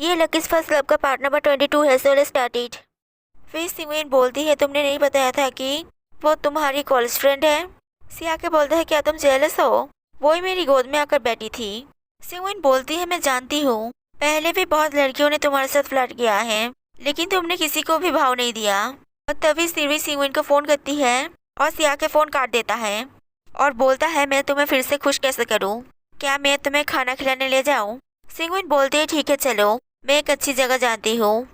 ये Lucky's first club का part number 22 है, सो लेट्स स्टार्ट इट। फिर सिंगविन बोलती है तुमने नहीं बताया था कि वो तुम्हारी कॉलेज फ्रेंड है। सिया के बोलता है क्या तुम जेलस हो, वो ही मेरी गोद में आकर बैठी थी। सिंगविन बोलती है मैं जानती हूँ, पहले भी बहुत लड़कियों ने तुम्हारे साथ फ्लर्ट किया है, लेकिन तुमने किसी को भी भाव नहीं दिया। और तभी सिरवी सिंगविन को फोन करती है और सिया के फोन काट देता है और बोलता है मैं तुम्हें फिर से खुश कैसे करूँ, क्या मैं तुम्हें खाना खिलाने ले जाऊँ। सिंगविन बोलती है ठीक है चलो, मैं एक अच्छी जगह जानती हूँ।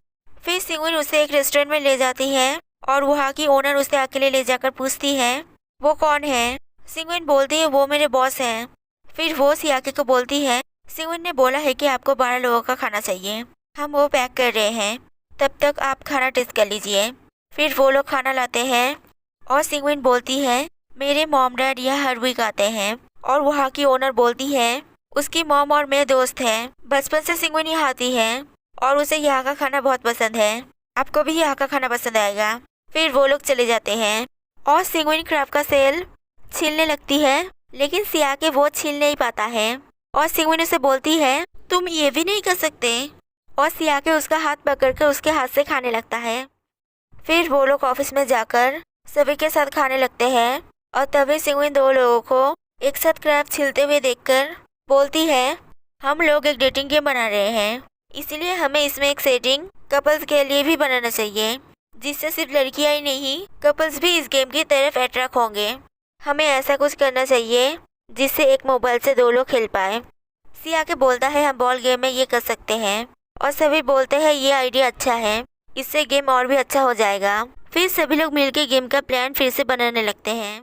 फिर सिंगविन उसे एक रेस्टोरेंट में ले जाती है और वहाँ की ओनर उसे अकेले ले जाकर पूछती है वो कौन है। सिंगविन बोलती है वो मेरे बॉस हैं। फिर वो सियाके को बोलती है सिंगविन ने बोला है कि आपको 12 लोगों का खाना चाहिए, हम वो पैक कर रहे हैं, तब तक आप खाना टेस्ट कर लीजिए। फिर वो लोग खाना लाते हैं और सिंगविन बोलती है मेरे मॉम डैड यहाँ हर वीक आते हैं। और वहाँ की ओनर बोलती है उसकी मॉम और मैं दोस्त हैं, बचपन से सिंगविन यहाँ आती है और उसे यहाँ का खाना बहुत पसंद है, आपको भी यहाँ का खाना पसंद आएगा। फिर वो लोग चले जाते हैं और सिंगविन क्रैब का सेल छीलने लगती है, लेकिन सियाके वो छील नहीं पाता है और सिंगविन उसे बोलती है तुम ये भी नहीं कर सकते, और सियाके उसका हाथ पकड़कर उसके हाथ से खाने लगता है। फिर वो लोग ऑफिस में जाकर सभी के साथ खाने लगते हैं और तभी सिंगविन 2 लोगों को एक साथ क्रैब छीलते हुए देखकर बोलती है हम लोग एक डेटिंग गेम बना रहे हैं, इसलिए हमें इसमें एक सेटिंग कपल्स के लिए भी बनाना चाहिए, जिससे सिर्फ लड़कियां ही नहीं कपल्स भी इस गेम की तरफ अट्रैक्ट होंगे। हमें ऐसा कुछ करना चाहिए जिससे एक मोबाइल से 2 लोग खेल पाए। सिया के बोलता है हम बॉल गेम में ये कर सकते हैं और सभी बोलते हैं ये आइडिया अच्छा है, इससे गेम और भी अच्छा हो जाएगा। फिर सभी लोग मिलकर गेम का प्लान फिर से बनाने लगते हैं।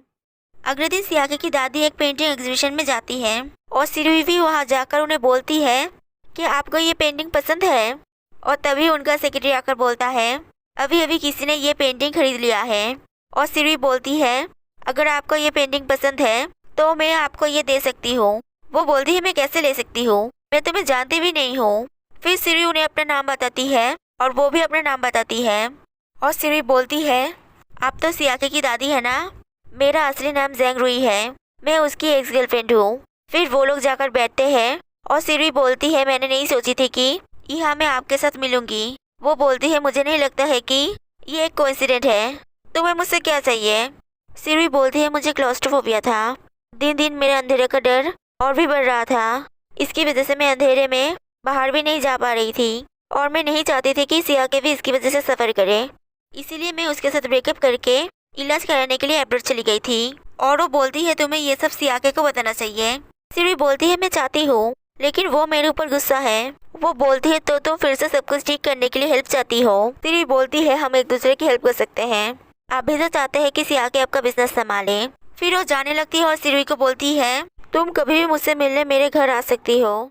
अगले दिन सियाके की दादी एक पेंटिंग एग्जीबिशन में जाती है और सिरवी भी वहाँ जाकर उन्हें बोलती है कि आपको ये पेंटिंग पसंद है। और तभी उनका सेक्रेटरी आकर बोलता है अभी अभी किसी ने ये पेंटिंग खरीद लिया है। और सिरवी बोलती है अगर आपको ये पेंटिंग पसंद है तो मैं आपको ये दे सकती हूँ। वो बोलती है मैं कैसे ले सकती हूँ, मैं तुम्हें जानती भी नहीं हूँ। फिर सिरवी उन्हें अपना नाम बताती है और वो भी अपना नाम बताती है और सिरवी बोलती है आप तो सियाके की दादी है ना, मेरा असली नाम जेंग रुई है, मैं उसकी एक्स गर्लफ्रेंड हूँ। फिर वो लोग जाकर बैठते हैं और सिरवी बोलती है मैंने नहीं सोची थी कि यहाँ मैं आपके साथ मिलूंगी। वो बोलती है मुझे नहीं लगता है कि ये एक कोइंसिडेंट है, तुम्हें मुझसे क्या चाहिए। सिरवी बोलती है मुझे क्लॉस्ट्रोफोबिया था, दिन दिन मेरे अंधेरे का डर और भी बढ़ रहा था, इसकी वजह से मैं अंधेरे में बाहर भी नहीं जा पा रही थी और मैं नहीं चाहती थी कि सियाके भी इसकी वजह से सफ़र करे, इसीलिए मैं उसके साथ ब्रेकअप करके इलाज कराने के लिए अब्रॉड चली गई थी। और वो बोलती है तुम्हें ये सब सियाके को बताना चाहिए। सिरवी बोलती है मैं चाहती हूँ, लेकिन वो मेरे ऊपर गुस्सा है। वो बोलती है तो तुम फिर से सब कुछ ठीक करने के लिए हेल्प चाहती हो। सिरवी बोलती है हम एक दूसरे की हेल्प कर सकते हैं, आप भी तो चाहते हैं कि सियाके आपका बिजनेस संभाले। फिर वो जाने लगती है और सिरवी को बोलती है तुम कभी भी मुझसे मिलने मेरे घर आ सकती हो।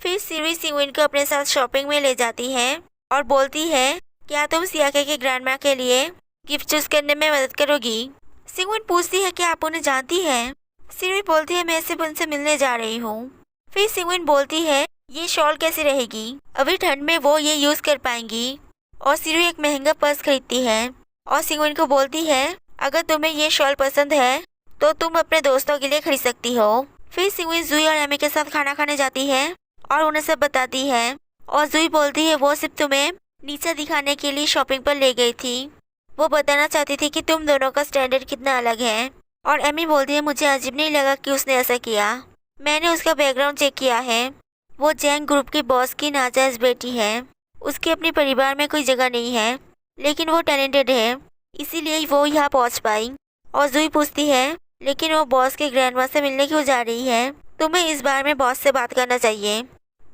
फिर सिरवी सिंगविन को अपने साथ शॉपिंग में ले जाती है और बोलती है क्या तुम सियाके के ग्रैंडमा के लिए गिफ्ट चूज करने में मदद करोगी। सिंगविन पूछती है क्या आप उन्हें जानती हैं। सिरवी बोलती है मैं सिर्फ उनसे मिलने जा रही हूँ। फिर सिंगविन बोलती है ये शॉल कैसी रहेगी, अभी ठंड में वो ये यूज कर पाएंगी। और सिरवी एक महंगा पर्स खरीदती है और सिंगविन को बोलती है अगर तुम्हें ये शॉल पसंद है तो तुम अपने दोस्तों के लिए खरीद सकती हो। फिर सिंगविन जुई और एमी के साथ खाना खाने जाती है और उन्हें सब बताती है और जुई बोलती है वो सिर्फ तुम्हें नीचे दिखाने के लिए शॉपिंग पर ले गई थी, वो बताना चाहती थी कि तुम दोनों का स्टैंडर्ड कितना अलग है। और एमी बोलती है मुझे अजीब नहीं लगा कि उसने ऐसा किया, मैंने उसका बैकग्राउंड चेक किया है, वो जैंग ग्रुप के बॉस की नाजायज बेटी है, उसके अपने परिवार में कोई जगह नहीं है, लेकिन वो टैलेंटेड है, इसीलिए वो यहाँ पहुँच पाई। और जुई पूछती है लेकिन वो बॉस के ग्रैंडमा से मिलने क्यों जा रही है, तुम्हें इस बारे में बॉस से बात करना चाहिए।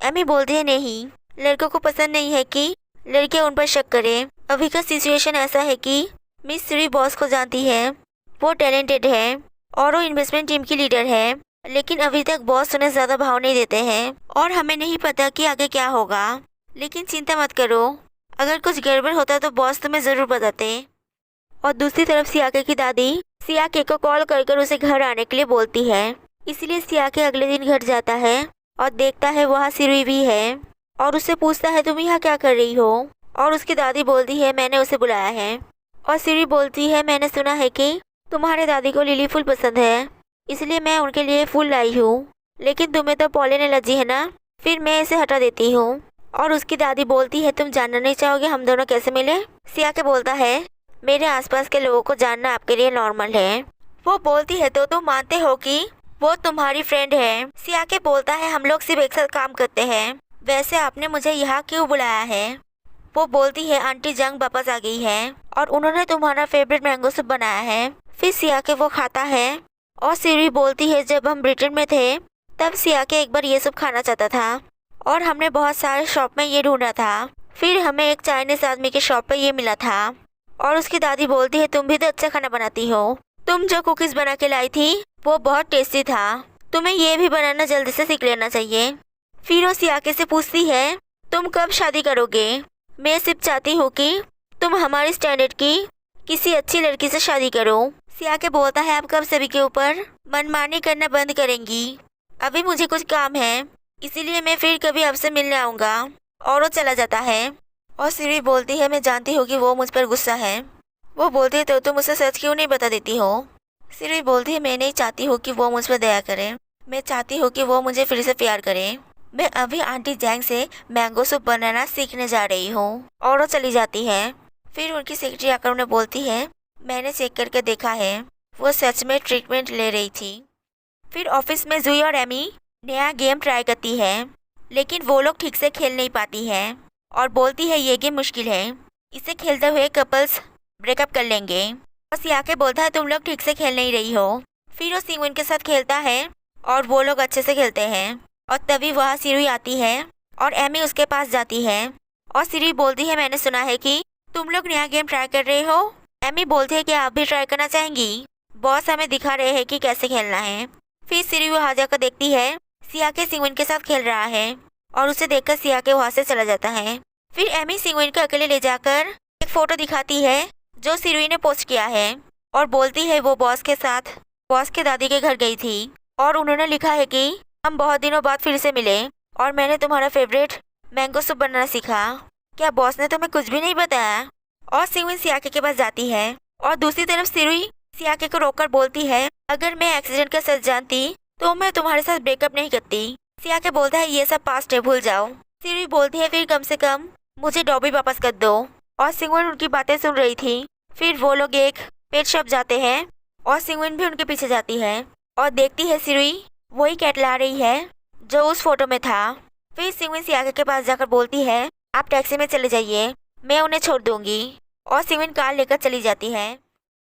एमी बोलती है नहीं, लड़कों को पसंद नहीं है कि लड़कियां उन पर शक करें। अभी का सिचुएशन ऐसा है कि मिस सिरवी बॉस को जानती है, वो टैलेंटेड है और वो इन्वेस्टमेंट टीम की लीडर है, लेकिन अभी तक बॉस उन्हें ज़्यादा भाव नहीं देते हैं और हमें नहीं पता कि आगे क्या होगा। लेकिन चिंता मत करो, अगर कुछ गड़बड़ होता तो बॉस तुम्हें ज़रूर बताते। और दूसरी तरफ सियाके की दादी सियाके को कॉल कर उसे घर आने के लिए बोलती है, इसलिए सियाके अगले दिन घर जाता है और देखता है वहाँ सिरवी भी है और उससे पूछता है तुम यहाँ क्या कर रही हो। और उसकी दादी बोलती है मैंने उसे बुलाया है। और सिरवी बोलती है मैंने सुना है कि तुम्हारे दादी को लिली फूल पसंद है, इसलिए मैं उनके लिए फूल लाई हूँ, लेकिन तुम्हें तो पॉलन एलर्जी है ना, फिर मैं इसे हटा देती हूँ। और उसकी दादी बोलती है तुम जानना नहीं चाहोगे हम दोनों कैसे मिले। सिया के बोलता है मेरे आसपास के लोगों को जानना आपके लिए नॉर्मल है। वो बोलती है तो तुम मानते हो कि वो तुम्हारी फ्रेंड है। सिया के बोलता है हम लोग सिर्फ एक साथ काम करते हैं, वैसे आपने मुझे यहाँ क्यों बुलाया है। वो बोलती है आंटी जंग वापस आ गई है और उन्होंने तुम्हारा फेवरेट मैंगो सूप बनाया है। फिर सिया के वो खाता है और सिरी बोलती है जब हम ब्रिटेन में थे तब सिया के एक बार ये सूप खाना चाहता था और हमने बहुत सारे शॉप में ये ढूंढा था। फिर हमें एक चाइनीज आदमी के शॉप पे ये मिला था और उसकी दादी बोलती है तुम भी तो अच्छा खाना बनाती हो, तुम जो कुकीज़ बना के लाई थी वो बहुत टेस्टी था, तुम्हें ये भी बनाना जल्दी से सीख लेना चाहिए। फिर वो सियाके से पूछती है तुम कब शादी करोगे। मैं सिर्फ चाहती हूँ कि तुम हमारी स्टैंडर्ड की किसी अच्छी लड़की से शादी करो। सियाके बोलता है आप कब सभी के ऊपर मनमानी करना बंद करेंगी, अभी मुझे कुछ काम है इसीलिए मैं फिर कभी आपसे मिलने आऊँगा। और वो चला जाता है और सिरी बोलती है मैं जानती हूँ कि वो मुझ पर गुस्सा है। वो बोलती है तो तुम उसे सच क्यों नहीं बता देती हो। सिरी बोलती है मैं नहीं चाहती हूँ कि वो मुझ पर दया करे, मैं चाहती हूँ कि वो मुझे फिर से प्यार करे। मैं अभी आंटी जैंग से मैंगो सूप बनाना सीखने जा रही हूँ। और वो चली जाती है। फिर उनकी सेक्रेटरी आकर उन्हें बोलती है मैंने चेक करके देखा है वो सच में ट्रीटमेंट ले रही थी। फिर ऑफिस में जुई और एमी नया गेम ट्राई करती है लेकिन वो लोग ठीक से खेल नहीं पाती है और बोलती है ये गेम मुश्किल है, इसे खेलते हुए कपल्स ब्रेकअप कर लेंगे। और सियाके बोलता है तुम लोग ठीक से खेल नहीं रही हो। फिर वो सिंगविन के साथ खेलता है और वो लोग अच्छे से खेलते हैं और तभी वहाँ सिरुई आती है और एमी उसके पास जाती है और सिरुई बोलती है मैंने सुना है कि तुम लोग नया गेम ट्राई कर रहे हो। एमी बोलती है कि आप भी ट्राई करना चाहेंगी, बॉस हमें दिखा रहे हैं कि कैसे खेलना है। फिर सिरुई वहाँ जाकर देखती है सियाके सिंगविन के साथ खेल रहा है और उसे देखकर सियाके वहाँ से चला जाता है। फिर एमी सिंगविन को अकेले ले जाकर एक फोटो दिखाती है जो सिरुई ने पोस्ट किया है और बोलती है वो बॉस के साथ बॉस के दादी के घर गई थी और उन्होंने लिखा है कि हम बहुत दिनों बाद फिर से मिले और मैंने तुम्हारा फेवरेट मैंगो सूप बनाना सीखा, क्या बॉस ने तुम्हें कुछ भी नहीं बताया। और सिंगविन सियाके के पास जाती है और दूसरी तरफ सिरुई सियाके को रोककर बोलती है अगर मैं एक्सीडेंट का सच जानती तो मैं तुम्हारे साथ ब्रेकअप नहीं करती। सियाके बोलता है ये सब पास्ट है भूल जाओ। सिरुई बोलती है फिर कम से कम मुझे डॉबी वापस कर दो। और सिंगविन उनकी बातें सुन रही थी। फिर वो लोग एक पेट शॉप जाते हैं और सिंगविन भी उनके पीछे जाती है और देखती है सिरुई वही कैट ला रही है जो उस फोटो में था। फिर सिंगविन सियाके के पास जाकर बोलती है आप टैक्सी में चले जाइए, मैं उन्हें छोड़ दूंगी। और सिंगविन कार लेकर चली जाती है।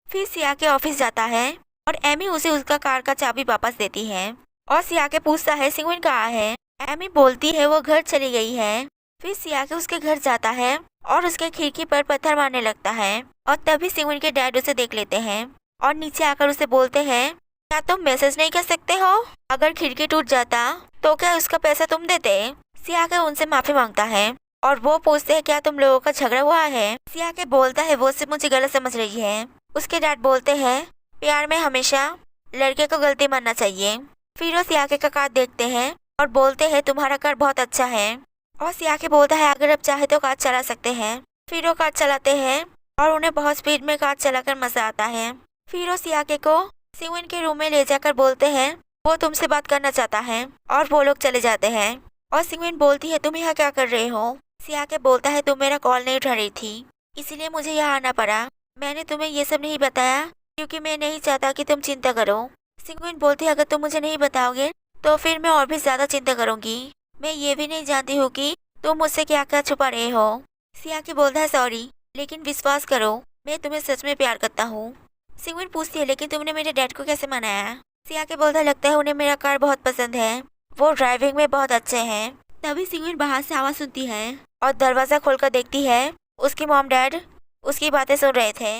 फिर सियाके ऑफिस जाता है और एमी उसे उसका कार का चाबी वापस देती है और सियाके पूछता है सिंगविन कहाँ है। एमी बोलती है वो घर चली गई है। फिर सियाके उसके घर जाता है और उसके खिड़की पर पत्थर मारने लगता है और तभी सिंगविन के डैड उसे देख लेते हैं और नीचे आकर उसे बोलते हैं क्या तुम मैसेज नहीं कर सकते हो, अगर खिड़की टूट जाता तो क्या उसका पैसा तुम देते। सियाके उनसे माफी मांगता है और वो पूछते हैं क्या तुम लोगों का झगड़ा हुआ है। सियाके बोलता है वो सिर्फ मुझे गलत समझ रही है। उसके डैड बोलते हैं प्यार में हमेशा लड़के को गलती मानना चाहिए। फिर वो सियाके का कार देखते हैं और बोलते हैं तुम्हारा कार बहुत अच्छा है। और सियाके बोलता है अगर अब चाहे तो कार चला सकते हैं। फिर वो कार चलाते हैं और उन्हें बहुत स्पीड में कार चलाकर मजा आता है। फिर वो सियाके को सिंगविन के रूम में ले जाकर बोलते हैं वो तुमसे बात करना चाहता है और वो लोग चले जाते हैं। और सिंगविन बोलती है तुम यहाँ क्या कर रहे हो। सियाके बोलता है तुम मेरा कॉल नहीं उठा रही थी इसीलिए मुझे यहाँ आना पड़ा, मैंने तुम्हें ये सब नहीं बताया क्योंकि मैं नहीं चाहता कि तुम चिंता करो। सिंगविन बोलती है अगर तुम मुझे नहीं बताओगे तो फिर मैं और भी ज्यादा चिंता करूंगी, मैं ये भी नहीं जानती हूँ कि तुम मुझसे क्या क्या छुपा रहे हो। सियाके बोलता है सॉरी लेकिन विश्वास करो मैं तुम्हें सच में प्यार करता हूँ। सिंगविन पूछती है लेकिन तुमने मेरे डैड को कैसे मनाया। सियाके बोलता है लगता है उन्हें मेरा कार बहुत पसंद है, वो ड्राइविंग में बहुत अच्छे हैं। तभी सिंगविन बाहर से आवाज़ सुनती है और दरवाज़ा खोलकर देखती है उसकी मॉम डैड उसकी बातें सुन रहे थे।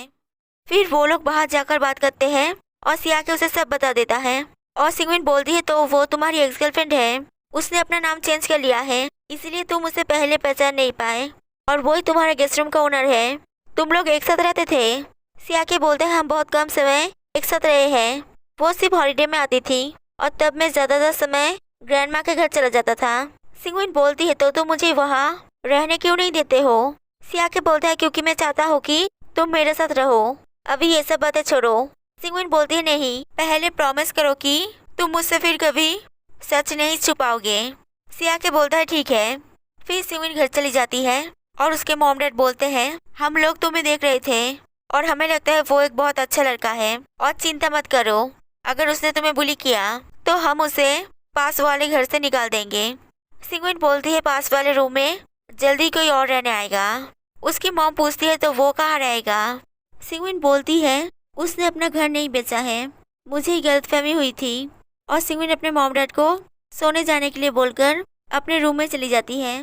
फिर वो लोग बाहर जाकर बात करते हैं और सियाके उसे सब बता देता है। और सिंगविन बोलती है तो वो तुम्हारी एक्स गर्लफ्रेंड है, उसने अपना नाम चेंज कर लिया है इसलिए तुम उसे पहले पहचान नहीं पाए और वही तुम्हारे गेस्ट रूम का ओनर है, तुम लोग एक साथ रहते थे। सियाके बोलते हैं हम बहुत कम समय एक साथ रहे हैं, वो सिर्फ हॉलीडे में आती थी और तब मैं ज़्यादातर समय ग्रैंड माँ के घर चला जाता था। सिंगविन बोलती है तो तुम मुझे वहाँ रहने क्यों नहीं देते हो। सियाके बोलता है क्योंकि मैं चाहता हूँ कि तुम मेरे साथ रहो, अभी ये सब बातें छोड़ो। सिंगविन बोलती है नहीं पहले प्रॉमिस करो कि तुम मुझसे फिर कभी सच नहीं छुपाओगे। सियाके बोलता है ठीक है। फिर सिविन घर चली जाती है और उसके मॉम डैड बोलते हैं हम लोग तुम्हें देख रहे थे और हमें लगता है वो एक बहुत अच्छा लड़का है और चिंता मत करो, अगर उसने तुम्हें बुली किया तो हम उसे पास वाले घर से निकाल देंगे। सिंगविन बोलती है पास वाले रूम में जल्दी कोई और रहने आएगा। उसकी मॉम पूछती है तो वो कहाँ रहेगा। सिंगविन बोलती है उसने अपना घर नहीं बेचा है, मुझे गलतफहमी हुई थी। और सिंगविन अपने मॉम डैड को सोने जाने के लिए बोलकर अपने रूम में चली जाती है।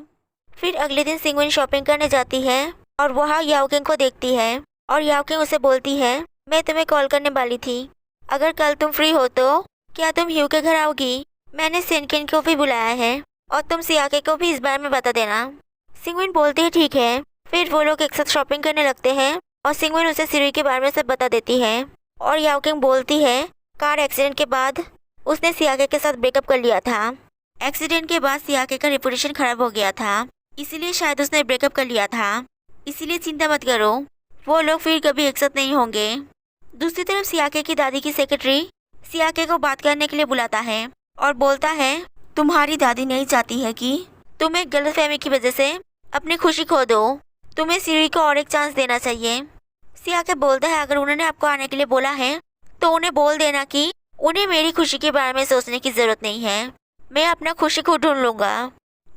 फिर अगले दिन सिंगविन शॉपिंग करने जाती है और वहाँ याओकिंग को देखती है और याओकिंग उसे बोलती है मैं तुम्हें कॉल करने वाली थी, अगर कल तुम फ्री हो तो क्या तुम ह्यू के घर आओगी? मैंने सेनकिन को भी बुलाया है और तुम सियाके को भी इस बारे में बता देना। सिंगविन बोलती है ठीक है। फिर वो लोग एक साथ शॉपिंग करने लगते हैं और सिंगविन उसे सिरुई के बारे में सब बता देती है। और याओकिंग बोलती है कार एक्सीडेंट के बाद उसने सियाके के साथ ब्रेकअप कर लिया था। एक्सीडेंट के बाद सियाके का रेपुटेशन खराब हो गया था, इसीलिए शायद उसने ब्रेकअप कर लिया था। इसीलिए चिंता मत करो, वो लोग फिर कभी एक साथ नहीं होंगे। दूसरी तरफ सियाके की दादी की सेक्रेटरी सियाके को बात करने के लिए बुलाता है और बोलता है तुम्हारी दादी नहीं चाहती है कि तुम एक गलतफहमी की वजह से अपनी खुशी खो दो, तुम्हें सिरुई को और एक चांस देना चाहिए। सियाके बोलता है अगर उन्होंने आपको आने के लिए बोला है तो उन्हें बोल देना कि उन्हें मेरी खुशी के बारे में सोचने की जरूरत नहीं है, मैं अपना खुशी खुद ढूंढ लूंगा।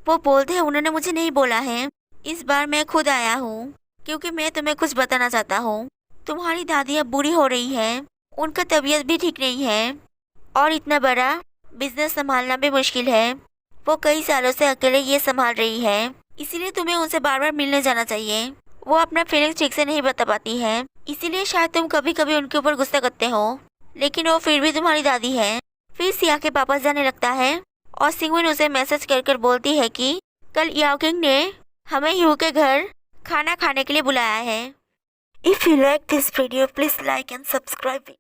वो बोलते हैं उन्होंने मुझे नहीं बोला है, इस बार मैं खुद आया हूँ क्योंकि मैं तुम्हें कुछ बताना चाहता हूँ। तुम्हारी दादी अब बूढ़ी हो रही है, उनका तबीयत भी ठीक नहीं है और इतना बड़ा बिजनेस संभालना भी मुश्किल है। वो कई सालों से अकेले ये संभाल रही है, इसीलिए तुम्हें उनसे बार बार मिलने जाना चाहिए। वो अपना फीलिंग्स ठीक से नहीं बता पाती है, इसीलिए शायद तुम कभी कभी उनके ऊपर गुस्सा करते हो, लेकिन वो फिर भी तुम्हारी दादी है। फिर सियाके वापस जाने लगता है और सिंगविन उसे मैसेज कर कर बोलती है कि कल याओकिंग ने हमें ह्यू के घर खाना खाने के लिए बुलाया है। If you like this video please like and subscribe.